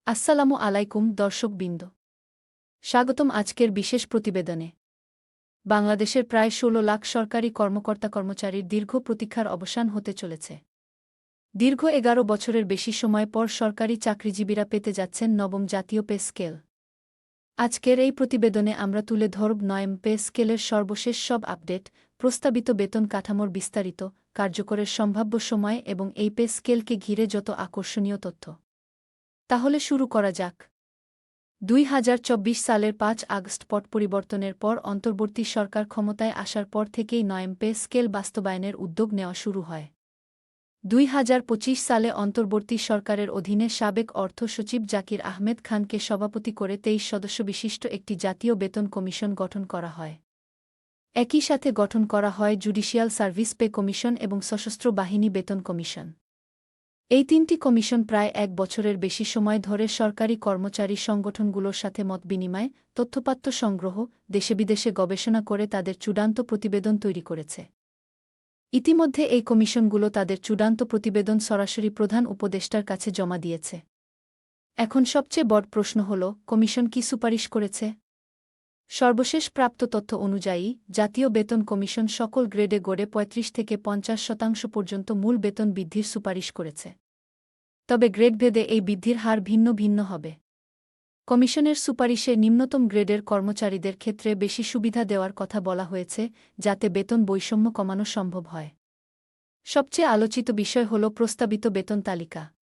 আসসালামু আলাইকুম দর্শকবৃন্দ। স্বাগতম আজকের বিশেষ প্রতিবেদনে। বাংলাদেশের প্রায় ১৬ লাখ সরকারি কর্মকর্তা-কর্মচারীর দীর্ঘ প্রতীক্ষার অবসান হতে চলেছে। দীর্ঘ ১১ বছরের বেশি সময় পর সরকারি চাকরিজীবীরা পেতে যাচ্ছেন নবম জাতীয় পে স্কেল। আজকের এই প্রতিবেদনে আমরা তুলে ধরব নবম পে স্কেলের সর্বশেষ সব আপডেট, প্রস্তাবিত বেতন কাঠামোর বিস্তারিত, কার্যকরের সম্ভাব্য সময় এবং এই পে স্কেলকে ঘিরে যত আকর্ষণীয় তথ্য। তাহলে শুরু করা যাক। ২০২৪ সালের ৫ আগস্ট পট পরিবর্তনের পর অন্তর্বর্তী সরকার ক্ষমতায় আসার পর থেকেই নবম পে স্কেল বাস্তবায়নের উদ্যোগ নেওয়া শুরু হয়। ২০২৫ সালে অন্তর্বর্তী সরকারের অধীনে সাবেক অর্থ সচিব জাকির আহমেদ খানকে সভাপতি করে ২৩ সদস্য বিশিষ্ট একটি জাতীয় বেতন কমিশন গঠন করা হয়। একই সাথে গঠন করা হয় জুডিশিয়াল সার্ভিস পে কমিশন এবং সশস্ত্র বাহিনী বেতন কমিশন। এই তিনটি কমিশন প্রায় ১ বছরের বেশি সময় ধরে সরকারি কর্মচারী সংগঠনগুলোর সাথে মতবিনিময়, তথ্যপাত্র সংগ্রহ, দেশে-বিদেশে গবেষণা করে তাদের চূড়ান্ত প্রতিবেদন তৈরি করেছে। ইতিমধ্যে এই কমিশনগুলো তাদের চূড়ান্ত প্রতিবেদন সরাসরি প্রধান উপদেষ্টার কাছে জমা দিয়েছে। এখন সবচেয়ে বড় প্রশ্ন হল, কমিশন কি সুপারিশ করেছে? সর্বশেষ প্রাপ্ত তথ্য অনুযায়ী, জাতীয় বেতন কমিশন সকল গ্রেডে গড়ে ৩৫ থেকে ৫০% পর্যন্ত মূল বেতন বৃদ্ধির সুপারিশ করেছে। তবে গ্রেডভেদে এই বৃদ্ধির হার ভিন্ন ভিন্ন হবে। কমিশনের সুপারিশে নিম্নতম গ্রেডের কর্মচারীদের ক্ষেত্রে বেশি সুবিধা দেওয়ার কথা বলা হয়েছে, যাতে বেতন বৈষম্য কমানো সম্ভব হয়। সবচেয়ে আলোচিত বিষয় হল প্রস্তাবিত বেতন তালিকা।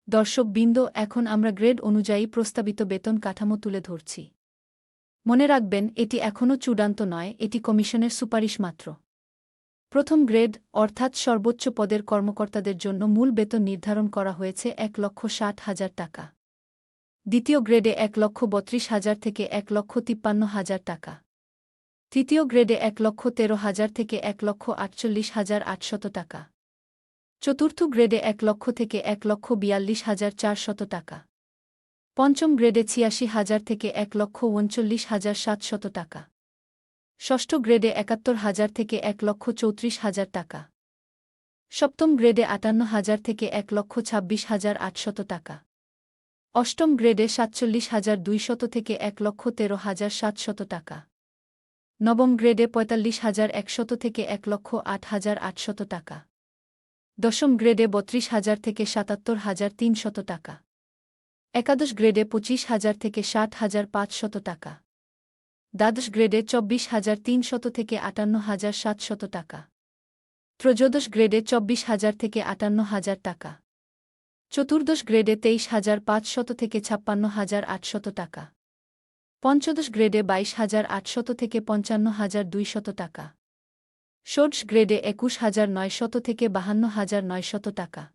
দর্শকবৃন্দ, এখন আমরা গ্রেড অনুযায়ী প্রস্তাবিত বেতন কাঠামো তুলে ধরছি। মনে রাখবেন, এটি এখনও চূড়ান্ত নয়, এটি কমিশনের সুপারিশ মাত্র। প্রথম গ্রেড, অর্থাৎ সর্বোচ্চ পদের কর্মকর্তাদের জন্য মূল বেতন নির্ধারণ করা হয়েছে ১,৬০,০০০ টাকা। দ্বিতীয় গ্রেডে ১,৩২,০০০ থেকে ১,৫৩,০০০ টাকা। তৃতীয় গ্রেডে ১,১৩,০০০ থেকে ১,৪৮,৮০০ টাকা। চতুর্থ গ্রেডে ১,০০,০০০ থেকে ১,৪২,৪০০ টাকা। পঞ্চম গ্রেডে ৮৬,০০০ থেকে ১,৩৯,৭০০ টাকা। ষষ্ঠ গ্রেডে ৭১,০০০ থেকে ১,৩৪,০০০ টাকা। সপ্তম গ্রেডে ৫৮,০০০ থেকে ১,২৬,৮০০ টাকা। অষ্টম গ্রেডে ৪৭,২০০ থেকে ১,১৩,৭০০ টাকা। নবম গ্রেডে ৪৫,১০০ থেকে ১,০৮,৮০০ টাকা। দশম গ্রেডে ৩২,০০০ থেকে ৭৭,৩০০ টাকা। একাদশ গ্রেডে ২৫,০০০ থেকে ৬০,৫০০ টাকা। দ্বাদশ গ্রেডে ২৪,৩০০ থেকে ৫৮,৭০০ টাকা। ত্রয়োদশ গ্রেডে ২৪,০০০ থেকে ৫৮,০০০ টাকা। চতুর্দশ গ্রেডে ২৩,৫০০ থেকে ৫৬,৮০০ টাকা। পঞ্চদশ গ্রেডে ২২,৮০০ থেকে ৫৫,২০০ টাকা। ষোড়শ গ্রেডে ২১,৯০০ থেকে ৫২,৯০০ টাকা।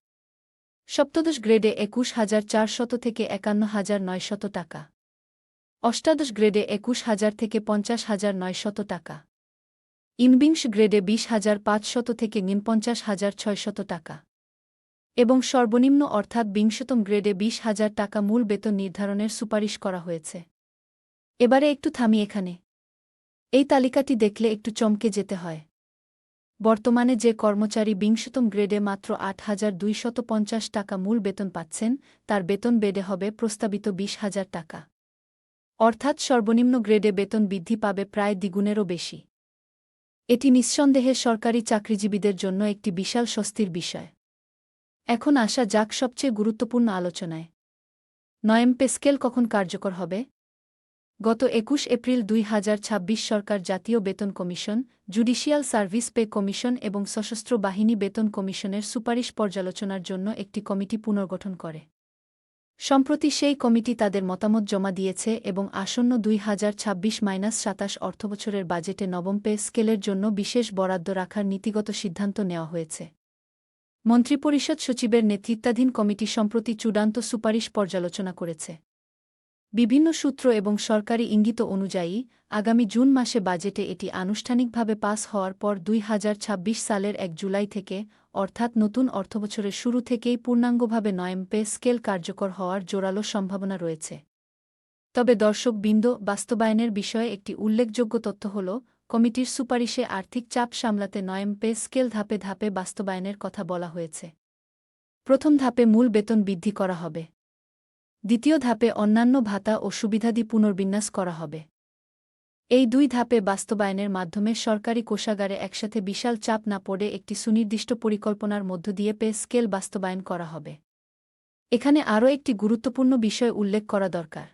সপ্তদশ গ্রেডে ২১,৪০০ থেকে ৫১,৯০০ টাকা। অষ্টাদশ গ্রেডে ২১,০০০ থেকে ৫০,৯০০ টাকা। ঊনবিংশ গ্রেডে ২০,৫০০ থেকে ৪৯,৬০০ টাকা। এবং সর্বনিম্ন অর্থাৎ বিংশতম গ্রেডে ২০,০০০ টাকা মূল বেতন নির্ধারণের সুপারিশ করা হয়েছে। এবারে একটু থামি এখানে। এই তালিকাটি দেখলে একটু চমকে যেতে হয়। বর্তমানে যে কর্মচারী বিংশতম গ্রেডে মাত্র ৮,২৫০ টাকা মূল বেতন পাচ্ছেন, তার বেতন বেড়ে হবে প্রস্তাবিত ২০,০০০ টাকা। অর্থাৎ সর্বনিম্ন গ্রেডে বেতন বৃদ্ধি পাবে প্রায় দ্বিগুণেরও বেশি। এটি নিঃসন্দেহে সরকারি চাকরিজীবীদের জন্য একটি বিশাল স্বস্তির বিষয়। এখন আসা যাক সবচেয়ে গুরুত্বপূর্ণ আলোচনায়। নবম পে স্কেল কখন কার্যকর হবে? গত ২১ এপ্রিল ২০২৬ সরকার জাতীয় বেতন commission, judicial service pay commission এবং সশস্ত্র বাহিনী বেতন কমিশনের সুপারিশ পর্যালোচনার জন্য একটি কমিটি পুনর্গঠন করে। সম্প্রতি সেই কমিটি তাদের মতামত জমা দিয়েছে এবং আসন্ন ২০২৬-২৭ অর্থবছরের বাজেটে নবম পে স্কেলের জন্য বিশেষ বরাদ্দ রাখার নীতিগত সিদ্ধান্ত নেওয়া হয়েছে। মন্ত্রিপরিষদ সচিবের নেতৃত্বাধীন কমিটি সম্প্রতি চূড়ান্ত সুপারিশ পর্যালোচনা করেছে। বিভিন্ন সূত্র এবং সরকারি ইঙ্গিত অনুযায়ী, আগামী জুন মাসে বাজেটে এটি আনুষ্ঠানিকভাবে পাস হওয়ার পর ২০২৬ সালের ১ জুলাই থেকে, অর্থাৎ নতুন অর্থবছরের শুরু থেকেই পূর্ণাঙ্গভাবে নবম পে স্কেল কার্যকর হওয়ার জোরালো সম্ভাবনা রয়েছে। তবে দর্শকবৃন্দ, বাস্তবায়নের বিষয়ে একটি উল্লেখযোগ্য তথ্য হল, কমিটির সুপারিশে আর্থিক চাপ সামলাতে নবম পে স্কেল ধাপে ধাপে বাস্তবায়নের কথা বলা হয়েছে। প্রথম ধাপে মূল বেতন বৃদ্ধি করা হবে। দ্বিতীয় ধাপে অন্যান্য ভাতা ও সুবিধাদি পুনর্বিন্যাস করা হবে। এই দুই ধাপে বাস্তবায়নের মাধ্যমে সরকারি কোষাগারে একসাথে বিশাল চাপ না পড়ে একটি সুনির্দিষ্ট পরিকল্পনার মধ্য দিয়ে পে স্কেল বাস্তবায়ন করা হবে। এখানে আরও একটি গুরুত্বপূর্ণ বিষয় উল্লেখ করা দরকার।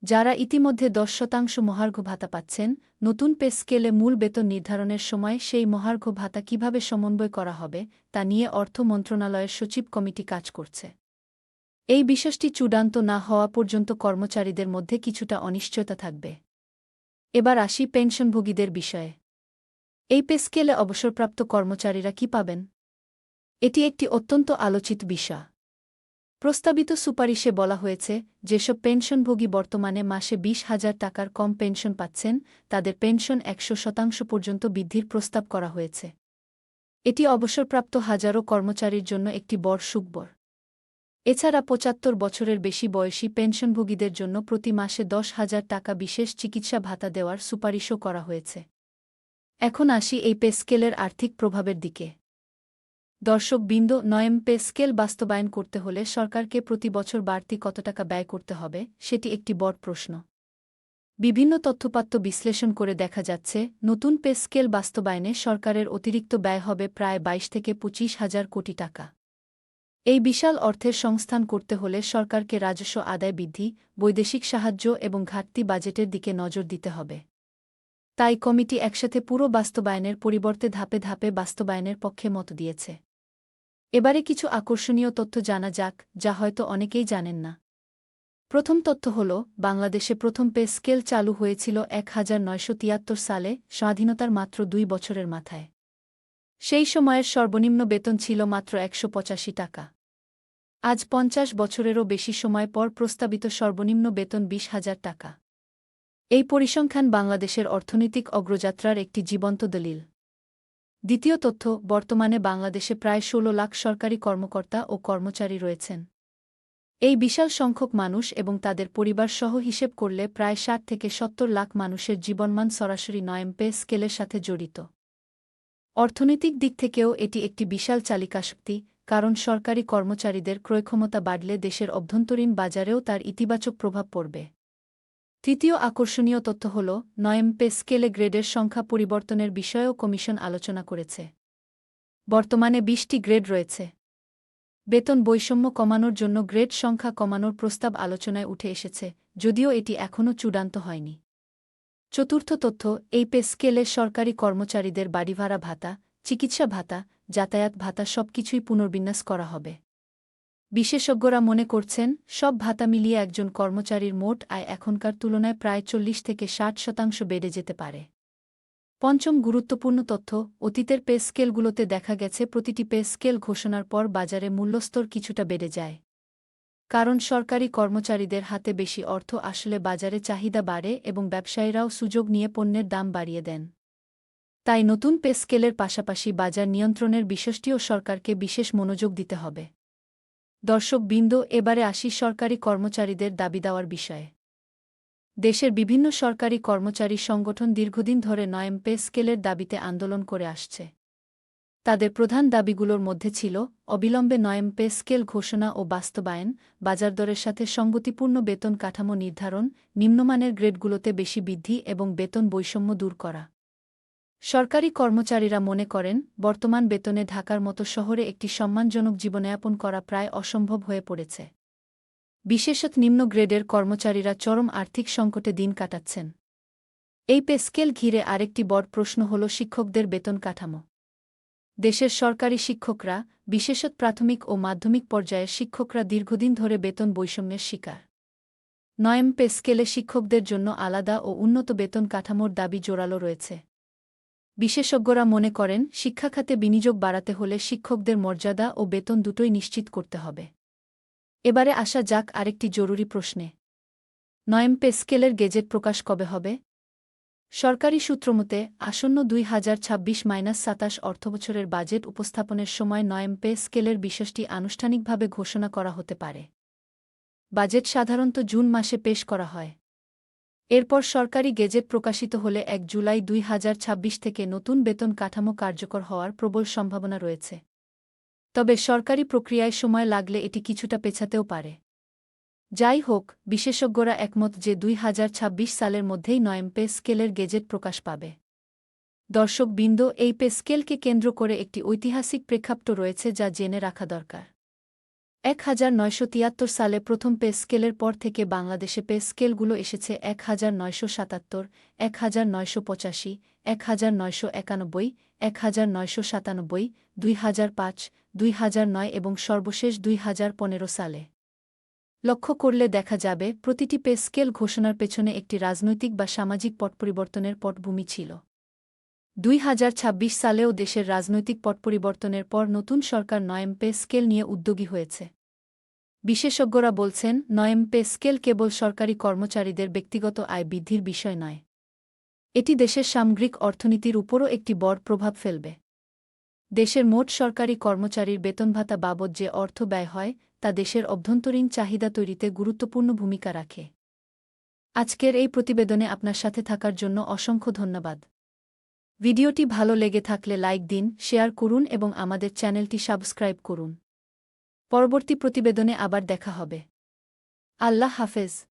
যারা ইতিমধ্যে 10% মহার্ঘ ভাতা পাচ্ছেন, নতুন পে স্কেলে মূল বেতন নির্ধারণের সময় সেই মহার্ঘ ভাতা কিভাবে সমন্বয় করা হবে তা নিয়ে অর্থ মন্ত্রণালয়ের সচিব কমিটি কাজ করছে। এই বিষয়টি চূড়ান্ত না হওয়া পর্যন্ত কর্মচারীদের মধ্যে কিছুটা অনিশ্চয়তা থাকবে। এবার আসি পেনশনভোগীদের বিষয়ে। এই পে স্কেলে অবসরপ্রাপ্ত কর্মচারীরা কি পাবেন? এটি একটি অত্যন্ত আলোচিত বিষয়। প্রস্তাবিত সুপারিশে বলা হয়েছে, যেসব পেনশনভোগী বর্তমানে মাসে 20,000 টাকার কম পেনশন পাচ্ছেন, তাদের পেনশন 100% পর্যন্ত বৃদ্ধির প্রস্তাব করা হয়েছে। এটি অবসরপ্রাপ্ত হাজারো কর্মচারীর জন্য একটি বড় সুখবর। এছাড়া 75 বছরের বেশি বয়সী পেনশনভোগীদের জন্য প্রতি মাসে 10,000 টাকা বিশেষ চিকিৎসা ভাতা দেওয়ার সুপারিশও করা হয়েছে। এখন আসি এই পে স্কেলের আর্থিক প্রভাবের দিকে। দর্শকবৃন্দ, নয়েম পে স্কেল বাস্তবায়ন করতে হলে সরকারকে প্রতি বছর বাড়তি কত টাকা ব্যয় করতে হবে, সেটি একটি বড় প্রশ্ন। বিভিন্ন তথ্যপাত্র বিশ্লেষণ করে দেখা যাচ্ছে, নতুন পে স্কেল বাস্তবায়নে সরকারের অতিরিক্ত ব্যয় হবে প্রায় 22 থেকে 25,000 কোটি টাকা। এই বিশাল অর্থের সংস্থান করতে হলে সরকারকে রাজস্ব আদায় বৃদ্ধি, বৈদেশিক সাহায্য এবং ঘাটতি বাজেটের দিকে নজর দিতে হবে। তাই কমিটি একসাথে পুরো বাস্তবায়নের পরিবর্তে ধাপে ধাপে বাস্তবায়নের পক্ষে মত দিয়েছে। এবারে কিছু আকর্ষণীয় তথ্য জানা যাক, যা হয়তো অনেকেই জানেন না। প্রথম তথ্য হল, বাংলাদেশে প্রথম পে স্কেল চালু হয়েছিল 1973 সালে, স্বাধীনতার মাত্র 2 বছরের মাথায়। সেই সময়ের সর্বনিম্ন বেতন ছিল মাত্র 185 টাকা। আজ 50 বছরেরও বেশি সময় পর প্রস্তাবিত সর্বনিম্ন বেতন 20,000 টাকা। এই পরিসংখ্যান বাংলাদেশের অর্থনৈতিক অগ্রযাত্রার একটি জীবন্ত দলিল। দ্বিতীয় তথ্য, বর্তমানে বাংলাদেশে প্রায় 16 লাখ সরকারি কর্মকর্তা ও কর্মচারী রয়েছেন। এই বিশাল সংখ্যক মানুষ এবং তাদের পরিবার সহ হিসেব করলে প্রায় 60 থেকে 70 লাখ মানুষের জীবনমান সরাসরি নয়েম পে স্কেলের সাথে জড়িত। অর্থনৈতিক দিক থেকেও এটি একটি বিশাল চালিকাশক্তি, কারণ সরকারি কর্মচারীদের ক্রয়ক্ষমতা বাড়লে দেশের অভ্যন্তরীণ বাজারেও তার ইতিবাচক প্রভাব পড়বে। তৃতীয় আকর্ষণীয় তথ্য হল, নয়েম পে স্কেলে গ্রেডের সংখ্যা পরিবর্তনের বিষয়েও কমিশন আলোচনা করেছে। বর্তমানে 20টি গ্রেড রয়েছে। বেতন বৈষম্য কমানোর জন্য গ্রেড সংখ্যা কমানোর প্রস্তাব আলোচনায় উঠে এসেছে, যদিও এটি এখনও চূড়ান্ত হয়নি। চতুর্থ তথ্য, এই পে স্কেলে সরকারি কর্মচারীদের বাড়িভাড়া ভাতা, চিকিৎসা ভাতা, যাতায়াত ভাতা সবকিছুই পুনর্বিন্যাস করা হবে। বিশেষজ্ঞরা মনে করছেন, সব ভাতা মিলিয়ে একজন কর্মচারীর মোট আয় এখনকার তুলনায় প্রায় 40 থেকে 60% বেড়ে যেতে পারে। পঞ্চম গুরুত্বপূর্ণ তথ্য, অতীতের পে স্কেলগুলোতে দেখা গেছে প্রতিটি পে স্কেল ঘোষণার পর বাজারে মূল্যস্তর কিছুটা বেড়ে যায়। কারণ সরকারি কর্মচারীদের হাতে বেশি অর্থ আসলে বাজারে চাহিদা বাড়ে এবং ব্যবসায়ীরাও সুযোগ নিয়ে পণ্যের দাম বাড়িয়ে দেন। তাই নতুন পে স্কেলের পাশাপাশি বাজার নিয়ন্ত্রণের বিষয়টিও সরকারকে বিশেষ মনোযোগ দিতে হবে। দর্শকবৃন্দ, এবারে আসি সরকারি কর্মচারীদের দাবি দেওয়ার বিষয়ে। দেশের বিভিন্ন সরকারি কর্মচারী সংগঠন দীর্ঘদিন ধরে নয়েম পে স্কেলের দাবিতে আন্দোলন করে আসছে। তাদের প্রধান দাবিগুলোর মধ্যে ছিল, অবিলম্বে নয়েম পে স্কেল ঘোষণা ও বাস্তবায়ন, বাজারদরের সাথে সঙ্গতিপূর্ণ বেতন কাঠামো নির্ধারণ, নিম্নমানের গ্রেডগুলোতে বেশি বৃদ্ধি এবং বেতন বৈষম্য দূর করা। সরকারি কর্মচারীরা মনে করেন, বর্তমান বেতনে ঢাকার মতো শহরে একটি সম্মানজনক জীবনযাপন করা প্রায় অসম্ভব হয়ে পড়েছে। বিশেষত নিম্ন গ্রেডের কর্মচারীরা চরম আর্থিক সংকটে দিন কাটাচ্ছেন। এই পে স্কেল ঘিরে আরেকটি বড় প্রশ্ন হল শিক্ষকদের বেতন কাঠামো। দেশের সরকারি শিক্ষকরা, বিশেষত প্রাথমিক ও মাধ্যমিক পর্যায়ের শিক্ষকরা দীর্ঘদিন ধরে বেতন বৈষম্যের শিকার। নয়েম পে স্কেলে শিক্ষকদের জন্য আলাদা ও উন্নত বেতন কাঠামোর দাবি জোরালো রয়েছে। বিশেষজ্ঞরা মনে করেন, শিক্ষাখাতে বিনিয়োগ বাড়াতে হলে শিক্ষকদের মর্যাদা ও বেতন দুটোই নিশ্চিত করতে হবে। এবারে আসা যাক আরেকটি জরুরি প্রশ্নে। নয়েম পে স্কেলের গেজেট প্রকাশ কবে হবে? সরকারি সূত্রমতে, আসন্ন 2026-27 অর্থবছরের বাজেট উপস্থাপনের সময় নয়েম পে স্কেলের বিষয়টি আনুষ্ঠানিকভাবে ঘোষণা করা হতে পারে। বাজেট সাধারণত জুন মাসে পেশ করা হয়। এরপর সরকারি গেজেট প্রকাশিত হলে 1 জুলাই 2026 থেকে নতুন বেতন কাঠামো কার্যকর হওয়ার প্রবল সম্ভাবনা রয়েছে। তবে সরকারি প্রক্রিয়ায় সময় লাগলে এটি কিছুটা পেছাতেও পারে। যাই হোক, বিশেষজ্ঞরা একমত যে 2026 সালের মধ্যেই নয়ম পে স্কেলের গেজেট প্রকাশ পাবে। দর্শকবৃন্দ, এই পে স্কেলকে কেন্দ্র করে একটি ঐতিহাসিক প্রেক্ষাপট রয়েছে যা জেনে রাখা দরকার। 1973 সালে প্রথম পে স্কেলের পর থেকে বাংলাদেশে পে স্কেলগুলো এসেছে 1977, 1985, 1991, 1997, 2005, 2009 এবং সর্বশেষ 2015 সালে। লক্ষ্য করলে দেখা যাবে প্রতিটি পে স্কেল ঘোষণার পেছনে একটি রাজনৈতিক বা সামাজিক পট পরিবর্তনের পটভূমি ছিল। 2026 সালেও দেশের রাজনৈতিক পট পরিবর্তনের পর নতুন সরকার নয়ম পে স্কেল নিয়ে উদ্যোগী হয়েছে। বিশেষজ্ঞরা বলছেন, নয়ম পে স্কেল কেবল সরকারি কর্মচারীদের ব্যক্তিগত আয় বৃদ্ধির বিষয় নয়। এটি দেশের সামগ্রিক অর্থনীতির উপরও একটি বড় প্রভাব ফেলবে। দেশের মোট সরকারি কর্মচারীর বেতনভাতা বাবদ যে অর্থ ব্যয় হয় তা দেশের অভ্যন্তরীণ চাহিদা তৈরিতে গুরুত্বপূর্ণ ভূমিকা রাখে। আজকের এই প্রতিবেদনে আপনার সাথে থাকার জন্য অসংখ্য ধন্যবাদ। ভিডিওটি ভালো লেগে থাকলে লাইক দিন, শেয়ার করুন এবং আমাদের চ্যানেলটি সাবস্ক্রাইব করুন। পরবর্তী প্রতিবেদনে আবার দেখা হবে। আল্লাহ হাফেজ।